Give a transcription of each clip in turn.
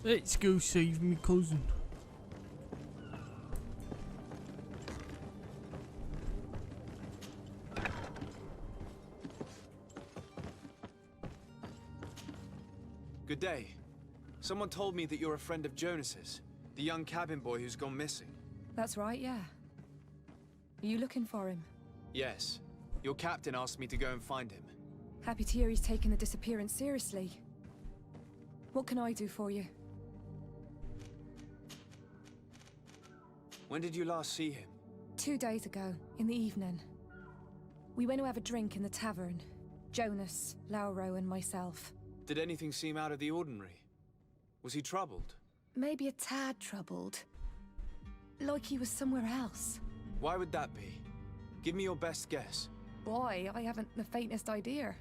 Let's go save me cousin. Good day. Someone told me that you're a friend of Jonas's, the young cabin boy who's gone missing. That's right, yeah. Are you looking for him? Yes. Your captain asked me to go and find him. Happy to hear he's taking the disappearance seriously. What can I do for you? When did you last see him? 2 days ago, in the evening. We went to have a drink in the tavern. Jonas, Lauro, and myself. Did anything seem out of the ordinary? Was he troubled? Maybe a tad troubled. Like he was somewhere else. Why would that be? Give me your best guess. Boy, I haven't the faintest idea.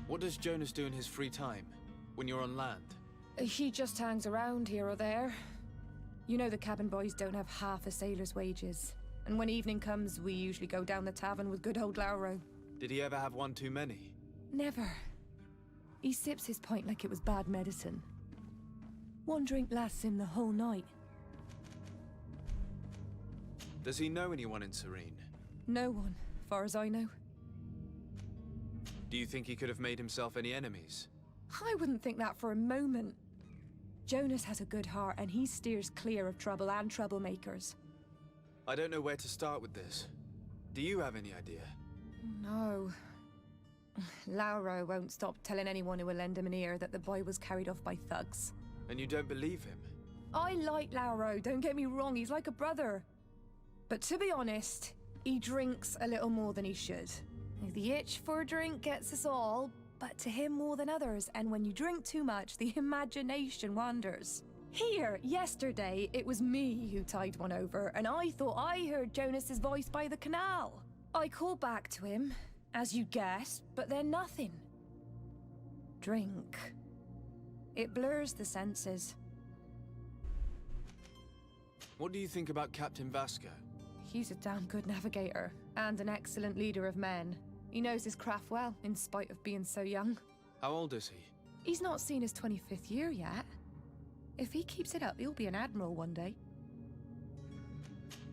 What does Jonas do in his free time, when you're on land? He just hangs around here or there. You know the cabin boys don't have half a sailor's wages. And when evening comes, we usually go down the tavern with good old Lauro. Did he ever have one too many? Never. He sips his pint like it was bad medicine. One drink lasts him the whole night. Does he know anyone in Serene? No one, far as I know. Do you think he could have made himself any enemies? I wouldn't think that for a moment. Jonas has a good heart and he steers clear of trouble and troublemakers. I don't know where to start with this. Do you have any idea? No. Lauro won't stop telling anyone who will lend him an ear that the boy was carried off by thugs. And you don't believe him? I like Lauro, don't get me wrong, he's like a brother. But to be honest, he drinks a little more than he should. The itch for a drink gets us all, but to him more than others, and when you drink too much, the imagination wanders. Here, yesterday, it was me who tied one over, and I thought I heard Jonas's voice by the canal. I called back to him, as you guessed, but then nothing. Drink. It blurs the senses. What do you think about Captain Vasco? He's a damn good navigator, and an excellent leader of men. He knows his craft well, in spite of being so young. How old is he? He's not seen his 25th year yet. If he keeps it up, he'll be an admiral one day.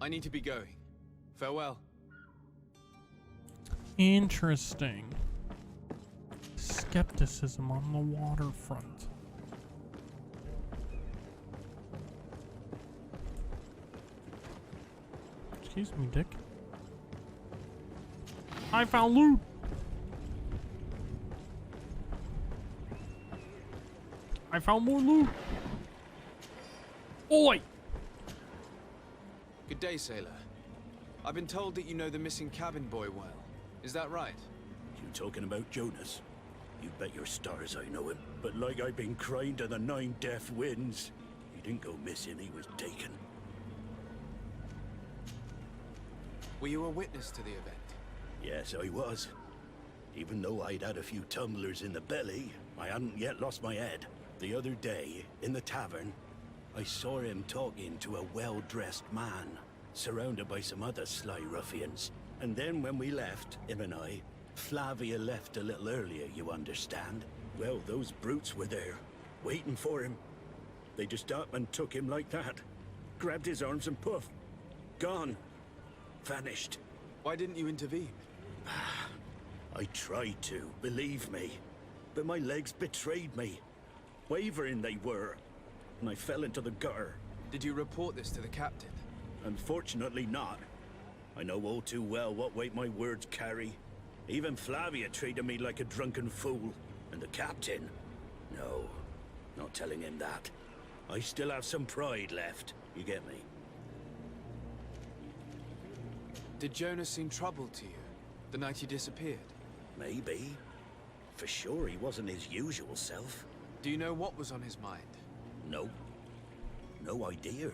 I need to be going. Farewell. Interesting. Skepticism on the waterfront. Excuse me, Dick. I found loot! I found more loot! Oi! Good day, sailor. I've been told that you know the missing cabin boy well. Is that right? You talking about Jonas? You bet your stars I know him. But like I've been crying to the 9 deaf winds, he didn't go missing, he was taken. Were you a witness to the event? Yes, I was. Even though I'd had a few tumblers in the belly, I hadn't yet lost my head. The other day, in the tavern, I saw him talking to a well-dressed man, surrounded by some other sly ruffians. And then when we left, him and I, Flavia left a little earlier, you understand? Well, those brutes were there, waiting for him. They just up and took him like that. Grabbed his arms and poof, gone. Vanished. Why didn't you intervene? I tried to, believe me. But my legs betrayed me. Wavering they were. And I fell into the gutter. Did you report this to the captain? Unfortunately not. I know all too well what weight my words carry. Even Flavia treated me like a drunken fool. And the captain? No, not telling him that. I still have some pride left. You get me? Did Jonas seem troubled to you, the night he disappeared? Maybe. For sure he wasn't his usual self. Do you know what was on his mind? No. No idea.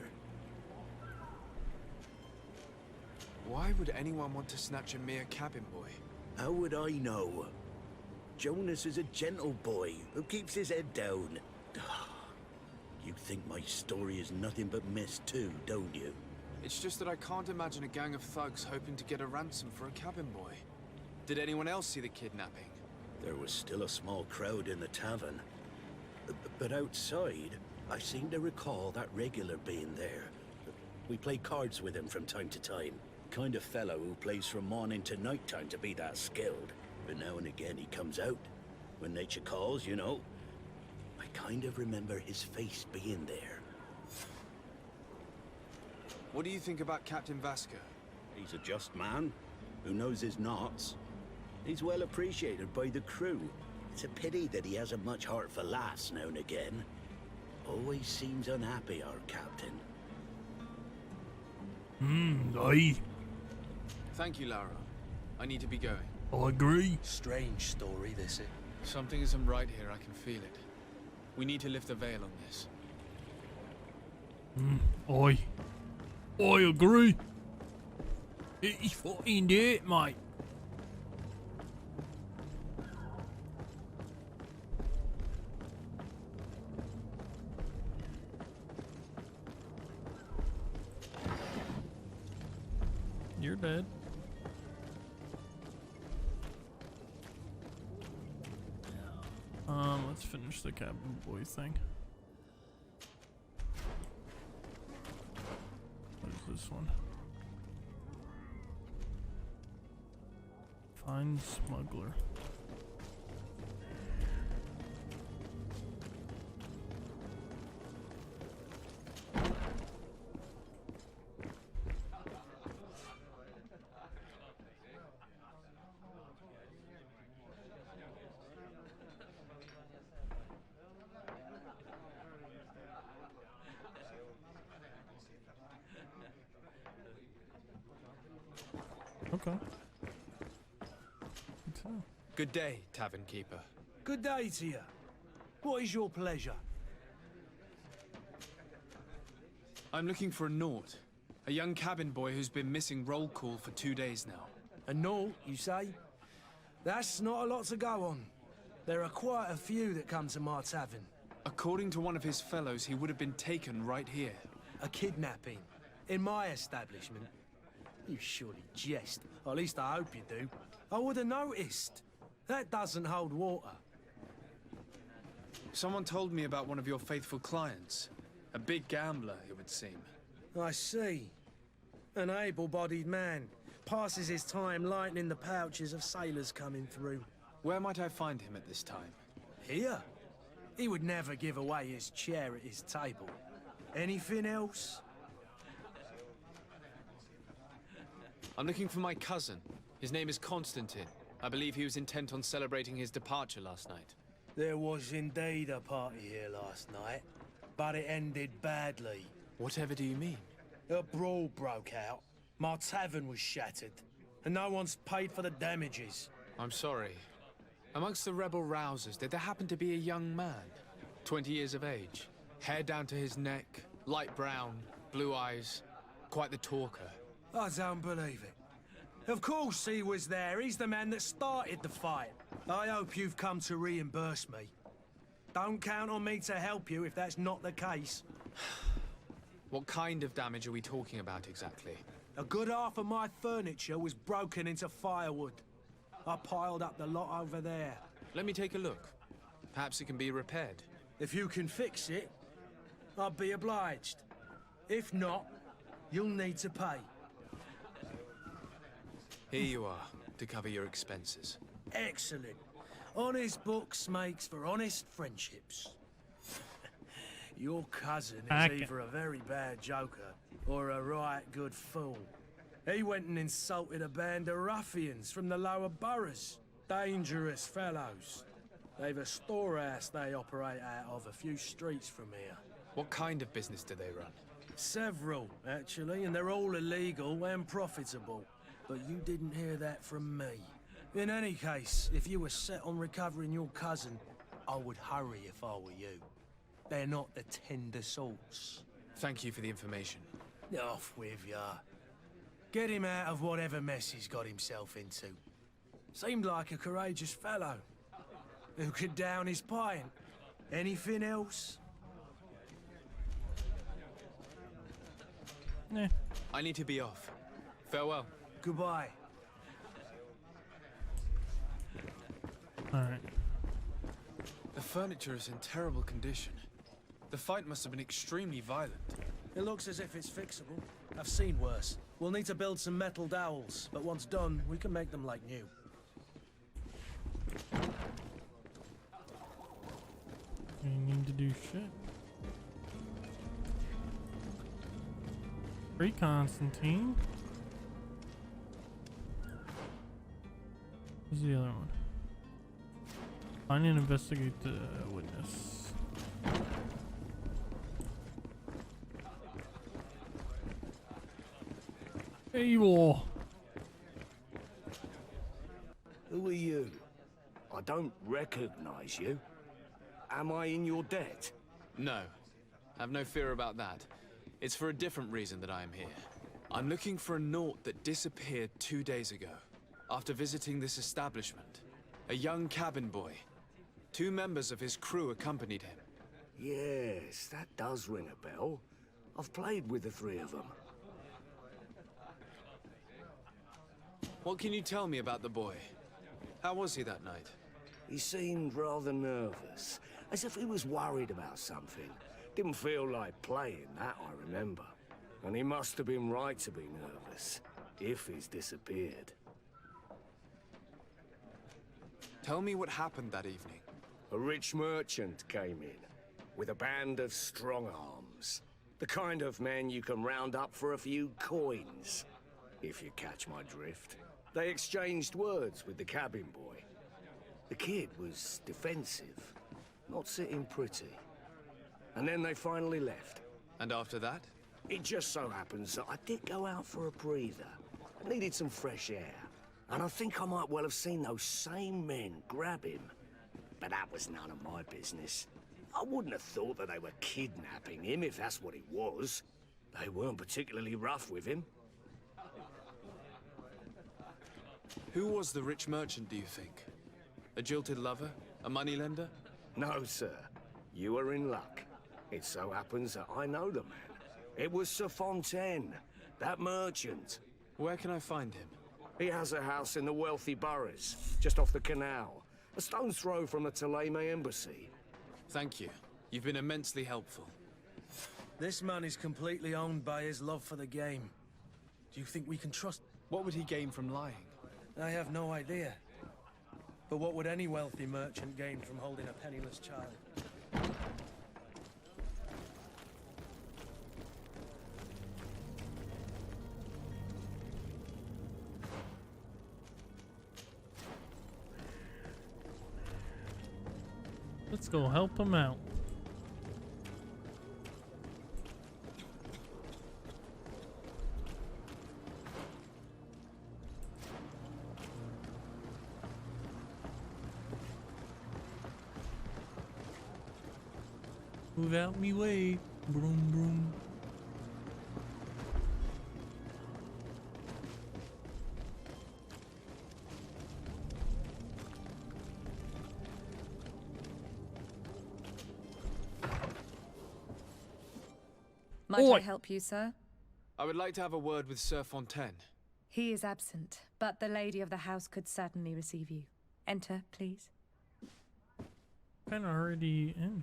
Why would anyone want to snatch a mere cabin boy? How would I know? Jonas is a gentle boy who keeps his head down. You think my story is nothing but mist too, don't you? It's just that I can't imagine a gang of thugs hoping to get a ransom for a cabin boy. Did anyone else see the kidnapping? There was still a small crowd in the tavern. But outside, I seem to recall that regular being there. We play cards with him from time to time. Kind of fellow who plays from morning to night time to be that skilled. But now and again he comes out. When nature calls, you know. I kind of remember his face being there. What do you think about Captain Vasco? He's a just man who knows his knots. He's well appreciated by the crew. It's a pity that he hasn't much heart for laughs now and again. Always seems unhappy, our captain. Aye. Thank you, Lara. I need to be going. I agree. Strange story, this is. Something isn't right here, I can feel it. We need to lift the veil on this. I agree. It's fucking it, mate. You're dead. Let's finish the cabin boy thing. What is this one? Find smuggler. Okay. Good day, tavern keeper. Good day to you. What is your pleasure? I'm looking for a Nort, a young cabin boy who's been missing roll call for 2 days now. A Nort, you say? That's not a lot to go on. There are quite a few that come to my tavern. According to one of his fellows, he would have been taken right here. A kidnapping. In my establishment. You surely jest. Or at least I hope you do. I would have noticed. That doesn't hold water. Someone told me about one of your faithful clients. A big gambler, it would seem. I see. An able-bodied man. Passes his time lightening the pouches of sailors coming through. Where might I find him at this time? Here? He would never give away his chair at his table. Anything else? I'm looking for my cousin. His name is Constantine. I believe he was intent on celebrating his departure last night. There was indeed a party here last night, but it ended badly. Whatever do you mean? A brawl broke out. My tavern was shattered, and no one's paid for the damages. I'm sorry. Amongst the rebel rousers, did there happen to be a young man? 20 years of age. Hair down to his neck, light brown, blue eyes. Quite the talker. I don't believe it. Of course he was there. He's the man that started the fight. I hope you've come to reimburse me. Don't count on me to help you if that's not the case. What kind of damage are we talking about exactly? A good half of my furniture was broken into firewood. I piled up the lot over there. Let me take a look. Perhaps it can be repaired. If you can fix it, I'll be obliged. If not, you'll need to pay. Here you are, to cover your expenses. Excellent. Honest books makes for honest friendships. Your cousin is either a very bad joker or a right good fool. He went and insulted a band of ruffians from the lower boroughs. Dangerous fellows. They've a storehouse they operate out of a few streets from here. What kind of business do they run? Several, actually, and they're all illegal and profitable. But you didn't hear that from me. In any case, if you were set on recovering your cousin, I would hurry if I were you. They're not the tender sorts. Thank you for the information. Off with ya. Get him out of whatever mess he's got himself into. Seemed like a courageous fellow. Who could down his pint. Anything else? Nah. I need to be off. Farewell. Goodbye. Alright. The furniture is in terrible condition. The fight must have been extremely violent. It looks as if it's fixable. I've seen worse. We'll need to build some metal dowels, but once done, we can make them like new. We need to do shit. Free Constantine. Who's the other one? Find and investigate the witness. Evil. Who are you? I don't recognize you. Am I in your debt? No. Have no fear about that. It's for a different reason that I am here. I'm looking for a Naut that disappeared 2 days ago, after visiting this establishment. A young cabin boy. 2 members of his crew accompanied him. Yes, that does ring a bell. I've played with the 3 of them. What can you tell me about the boy? How was he that night? He seemed rather nervous, as if he was worried about something. Didn't feel like playing, that I remember. And he must have been right to be nervous, if he's disappeared. Tell me what happened that evening. A rich merchant came in, with a band of strong arms. The kind of men you can round up for a few coins, if you catch my drift. They exchanged words with the cabin boy. The kid was defensive, not sitting pretty. And then they finally left. And after that? It just so happens that I did go out for a breather. I needed some fresh air. And I think I might well have seen those same men grab him. But that was none of my business. I wouldn't have thought that they were kidnapping him, if that's what it was. They weren't particularly rough with him. Who was the rich merchant, do you think? A jilted lover? A moneylender? No, sir. You are in luck. It so happens that I know the man. It was Sir Fontaine, that merchant. Where can I find him? He has a house in the wealthy boroughs, just off the canal. A stone's throw from the Theleme embassy. Thank you. You've been immensely helpful. This man is completely owned by his love for the game. Do you think we can trust? What would he gain from lying? I have no idea. But what would any wealthy merchant gain from holding a penniless child? Let's go help him out. Move out me way. Broom, broom. Might Oi. I help you, sir? I would like to have a word with Sir Fontaine. He is absent, but the lady of the house could certainly receive you. Enter, please. Kinda already in.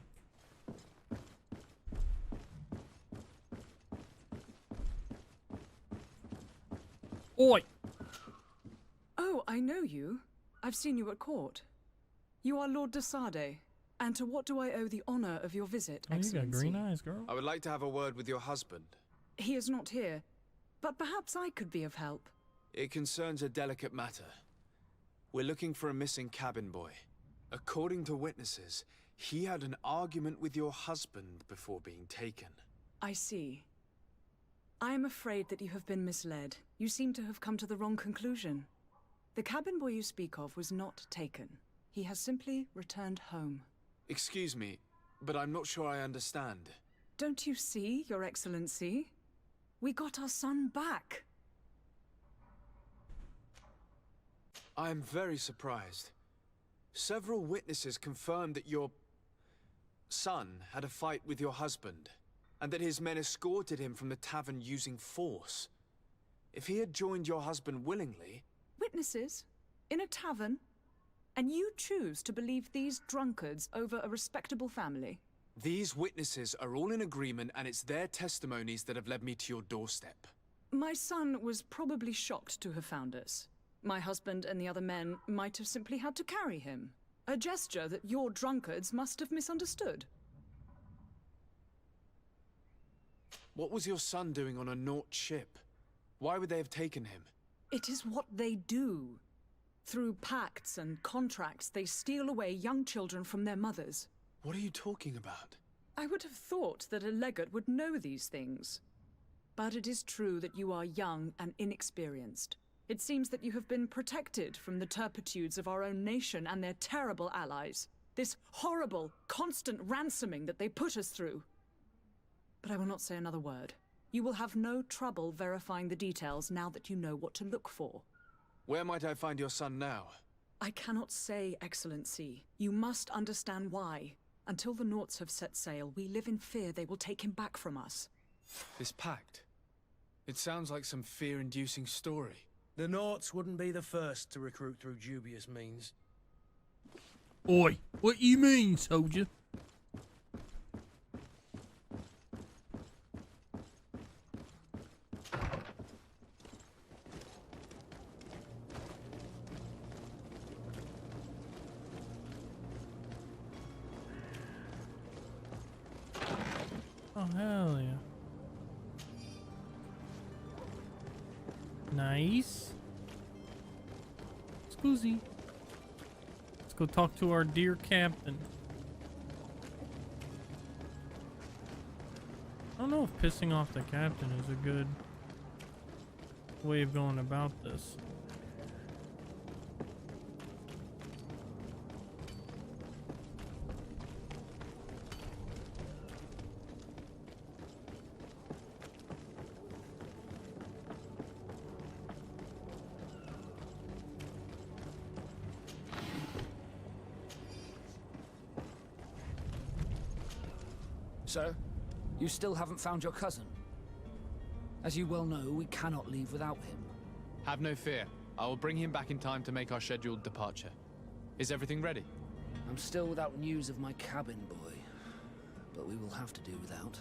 Oi! Oh, I know you. I've seen you at court. You are Lord de Sade. And to what do I owe the honor of your visit, Oh, you got Excellency? green eyes, girl. I would like to have a word with your husband. He is not here, but perhaps I could be of help. It concerns a delicate matter. We're looking for a missing cabin boy. According to witnesses, he had an argument with your husband before being taken. I see. I am afraid that you have been misled. You seem to have come to the wrong conclusion. The cabin boy you speak of was not taken. He has simply returned home. Excuse me, but I'm not sure I understand. Don't you see, Your Excellency? We got our son back. I am very surprised. Several witnesses confirmed that your son had a fight with your husband, and that his men escorted him from the tavern using force. If he had joined your husband willingly... Witnesses? In a tavern? And you choose to believe these drunkards over a respectable family? These witnesses are all in agreement, and it's their testimonies that have led me to your doorstep. My son was probably shocked to have found us. My husband and the other men might have simply had to carry him. A gesture that your drunkards must have misunderstood. What was your son doing on a Naut ship? Why would they have taken him? It is what they do. Through pacts and contracts, they steal away young children from their mothers. What are you talking about? I would have thought that a legate would know these things. But it is true that you are young and inexperienced. It seems that you have been protected from the turpitudes of our own nation and their terrible allies. This horrible, constant ransoming that they put us through. But I will not say another word. You will have no trouble verifying the details now that you know what to look for. Where might I find your son now? I cannot say, Excellency. You must understand why. Until the Nauts have set sail, we live in fear they will take him back from us. This pact? It sounds like some fear-inducing story. The Nauts wouldn't be the first to recruit through dubious means. Oi, what you mean, soldier? Oh, hell yeah. Nice. Scusi. Let's go talk to our dear captain. I don't know if pissing off the captain is a good way of going about this. Sir, you still haven't found your cousin. As you well know, we cannot leave without him. Have no fear. I will bring him back in time to make our scheduled departure. Is everything ready? I'm still without news of my cabin boy, but we will have to do without.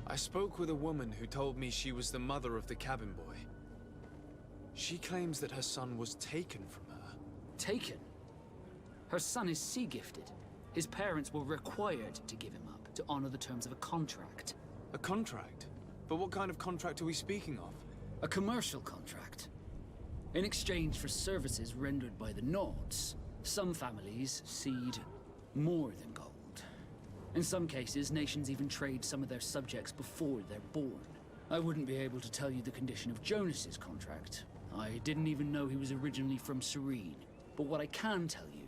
I spoke with a woman who told me she was the mother of the cabin boy. She claims that her son was taken from her. Taken? Her son is sea-gifted. His parents were required to give him up to honor the terms of a contract. A contract? But what kind of contract are we speaking of? A commercial contract. In exchange for services rendered by the Nauts, some families cede more than gold. In some cases, nations even trade some of their subjects before they're born. I wouldn't be able to tell you the condition of Jonas's contract. I didn't even know he was originally from Serene. But what I can tell you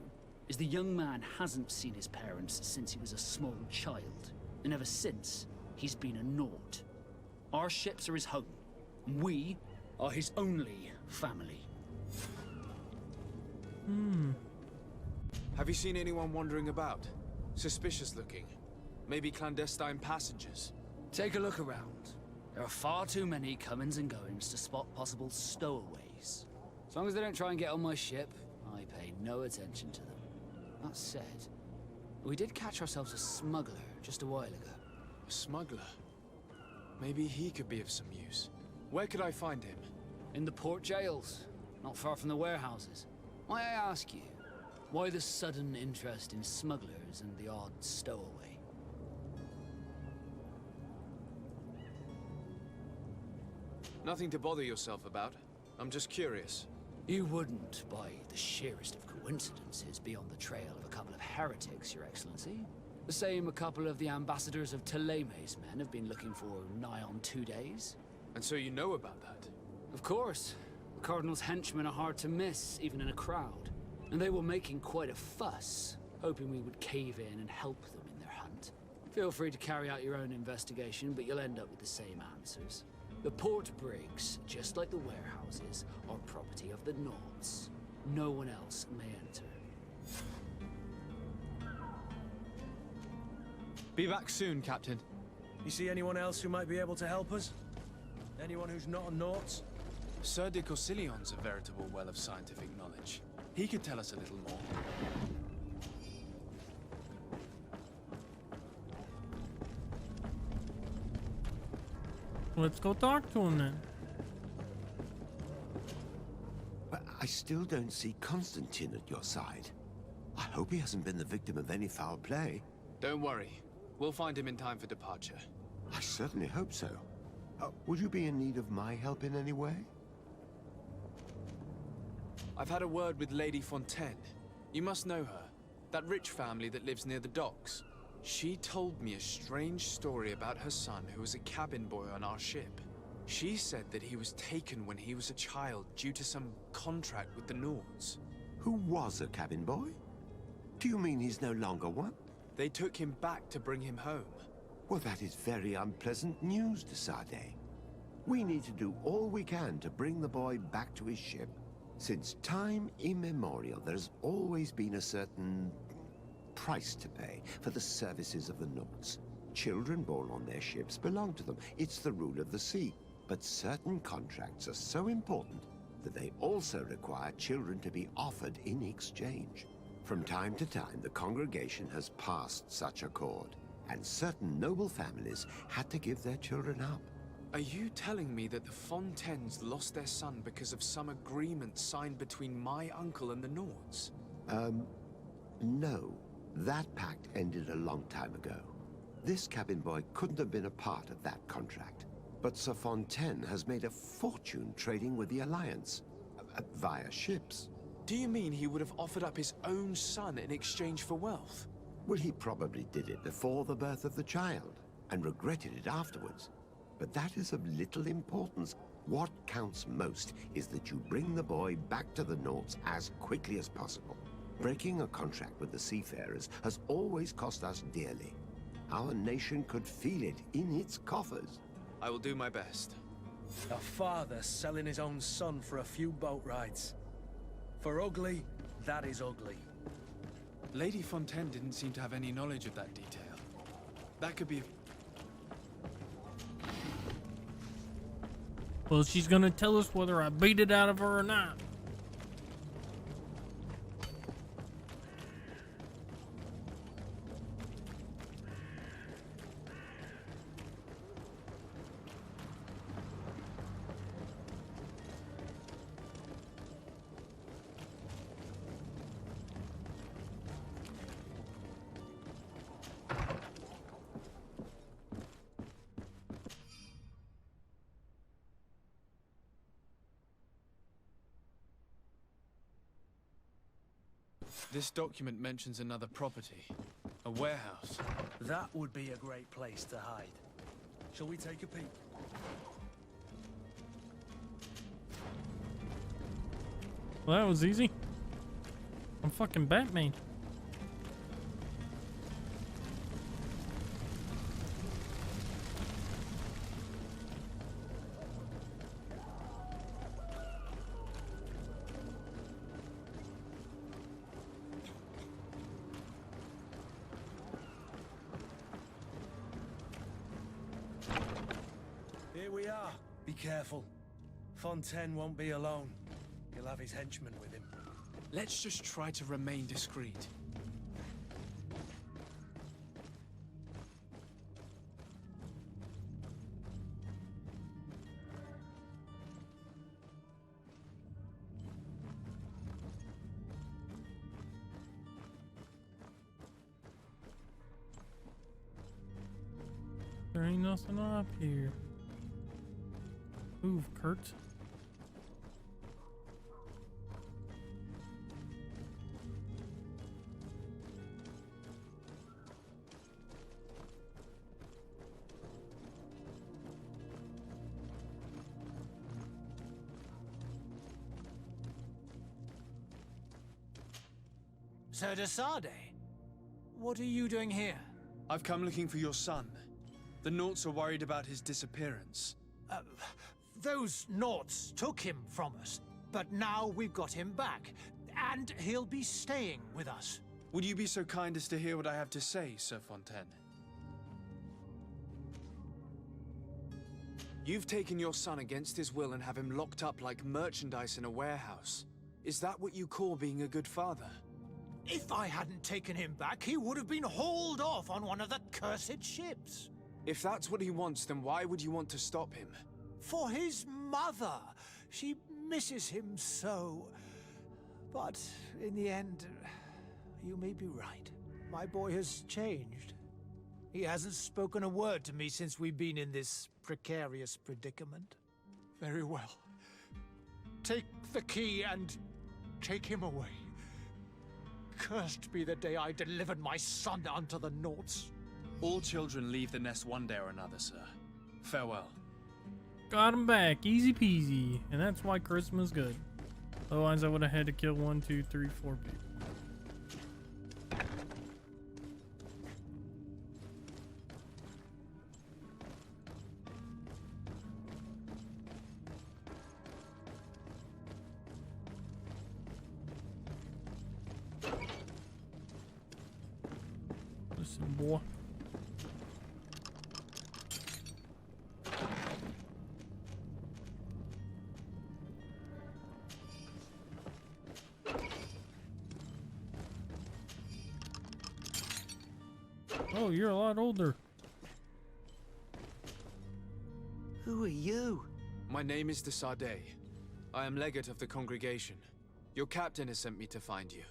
is the young man hasn't seen his parents since he was a small child. And ever since, he's been a Naut. Our ships are his home. We are his only family. Have you seen anyone wandering about? Suspicious looking? Maybe clandestine passengers? Take a look around. There are far too many comings and goings to spot possible stowaways. As long as they don't try and get on my ship, I pay no attention to them. That said, we did catch ourselves a smuggler just a while ago. A smuggler? Maybe he could be of some use. Where could I find him? In the port jails, not far from the warehouses. Might I ask you, why the sudden interest in smugglers and the odd stowaway? Nothing to bother yourself about. I'm just curious. You wouldn't, by the sheerest of coincidences, be on the trail of a couple of heretics, Your Excellency. The same a couple of the ambassadors of Teleme's men have been looking for nigh on 2 days. And so you know about that? Of course. The Cardinal's henchmen are hard to miss, even in a crowd. And they were making quite a fuss, hoping we would cave in and help them in their hunt. Feel free to carry out your own investigation, but you'll end up with the same answers. The port brigs, just like the warehouses, are property of the Nauts. No one else may enter. Be back soon, Captain. You see anyone else who might be able to help us? Anyone who's not a Naut? Sir de Corsillion's a veritable well of scientific knowledge. He could tell us a little more. Let's go talk to him then. But I still don't see Constantine at your side. I hope he hasn't been the victim of any foul play. Don't worry. We'll find him in time for departure. I certainly hope so. Would you be in need of my help in any way? I've had a word with Lady Fontaine. You must know her. That rich family that lives near the docks. She told me a strange story about her son who was a cabin boy on our ship. She said that he was taken when he was a child due to some contract with the Nords. Who was a cabin boy? Do you mean he's no longer one? They took him back to bring him home. Well, that is very unpleasant news, de Sade. We need to do all we can to bring the boy back to his ship. Since time immemorial, there's always been a certain price to pay for the services of the Nords. Children born on their ships belong to them. It's the rule of the sea. But certain contracts are so important that they also require children to be offered in exchange. From time to time, the congregation has passed such accord, and certain noble families had to give their children up. Are you telling me that the Fontaines lost their son because of some agreement signed between my uncle and the Nords? No. That pact ended a long time ago. This cabin boy couldn't have been a part of that contract. But Sir Fontaine has made a fortune trading with the Alliance, via ships. Do you mean he would have offered up his own son in exchange for wealth? Well, he probably did it before the birth of the child, and regretted it afterwards. But that is of little importance. What counts most is that you bring the boy back to the Nords as quickly as possible. Breaking a contract with the seafarers has always cost us dearly. Our nation could feel it in its coffers. I will do my best. A father selling his own son for a few boat rides. For ugly, that is ugly. Lady Fontaine didn't seem to have any knowledge of that detail. That could be... Well, she's gonna tell us whether I beat it out of her or not. This document mentions another property. A warehouse. That would be a great place to hide. Shall we take a peek? Well, that was easy. I'm fucking Batman. Here we are. Be careful. Fontaine won't be alone. He'll have his henchmen with him. Let's just try to remain discreet. There ain't nothing up here. Move, Kurt. Sir de Sade, what are you doing here? I've come looking for your son. The Nauts are worried about his disappearance. Those Nauts took him from us, but now we've got him back, and he'll be staying with us. Would you be so kind as to hear what I have to say, Sir Fontaine? You've taken your son against his will and have him locked up like merchandise in a warehouse. Is that what you call being a good father? If I hadn't taken him back, he would have been hauled off on one of the cursed ships. If that's what he wants, then why would you want to stop him? For his mother. She misses him so. But in the end, you may be right. My boy has changed. He hasn't spoken a word to me since we've been in this precarious predicament. Very well. Take the key and take him away. Cursed be the day I delivered my son unto the Naughts. All children leave the nest one day or another, sir. Farewell. Got him back, easy peasy. And that's why Christmas good. Otherwise I would have had to kill 1, 2, 3, 4 people. Listen, boy. Oh, you're a lot older. Who are you? My name is de Sardet. I am legate of the congregation. Your captain has sent me to find you.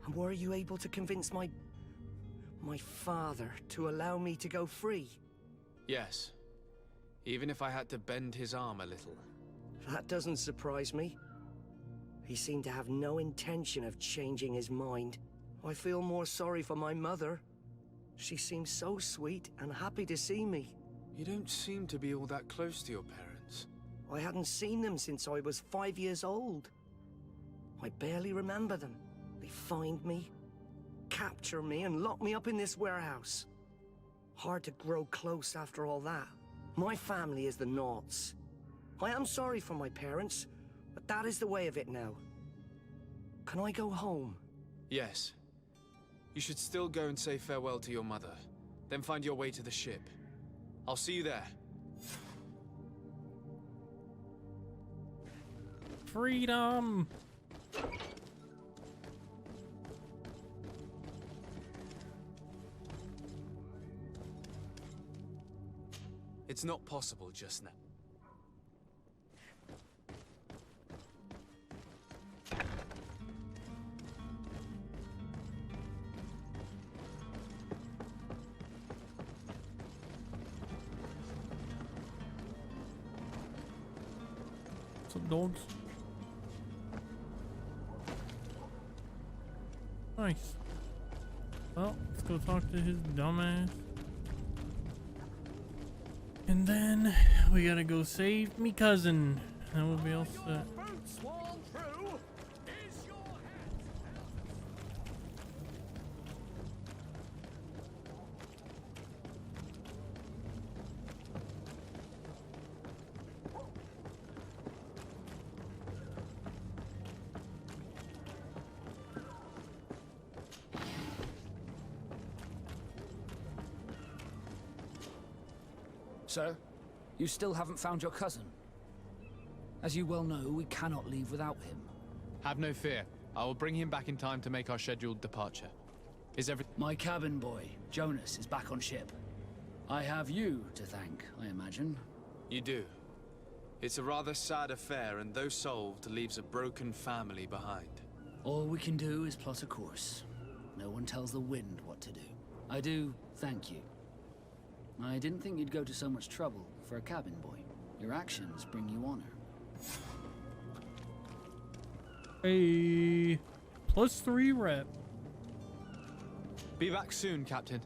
And were you able to convince my father to allow me to go free? Yes. Even if I had to bend his arm a little. That doesn't surprise me. He seemed to have no intention of changing his mind. I feel more sorry for my mother. She seems so sweet and happy to see me. You don't seem to be all that close to your parents. I hadn't seen them since I was 5 years old. I barely remember them. They find me, capture me, and lock me up in this warehouse. Hard to grow close after all that. My family is the Naughts. I am sorry for my parents, but that is the way of it now. Can I go home? Yes. You should still go and say farewell to your mother. Then find your way to the ship. I'll see you there. Freedom! It's not possible just now. What's up, dogs? Nice. Well, let's go talk to his dumbass. And then we gotta go save me cousin. And we'll be all set. Sir, you still haven't found your cousin. As you well know, we cannot leave without him. Have no fear. I will bring him back in time to make our scheduled departure. Is everything... My cabin boy, Jonas, is back on ship. I have you to thank, I imagine. You do. It's a rather sad affair, and though solved, leaves a broken family behind. All we can do is plot a course. No one tells the wind what to do. I do thank you. I didn't think you'd go to so much trouble for a cabin boy. Your actions bring you honor. Hey, +3 rep. Be back soon, Captain.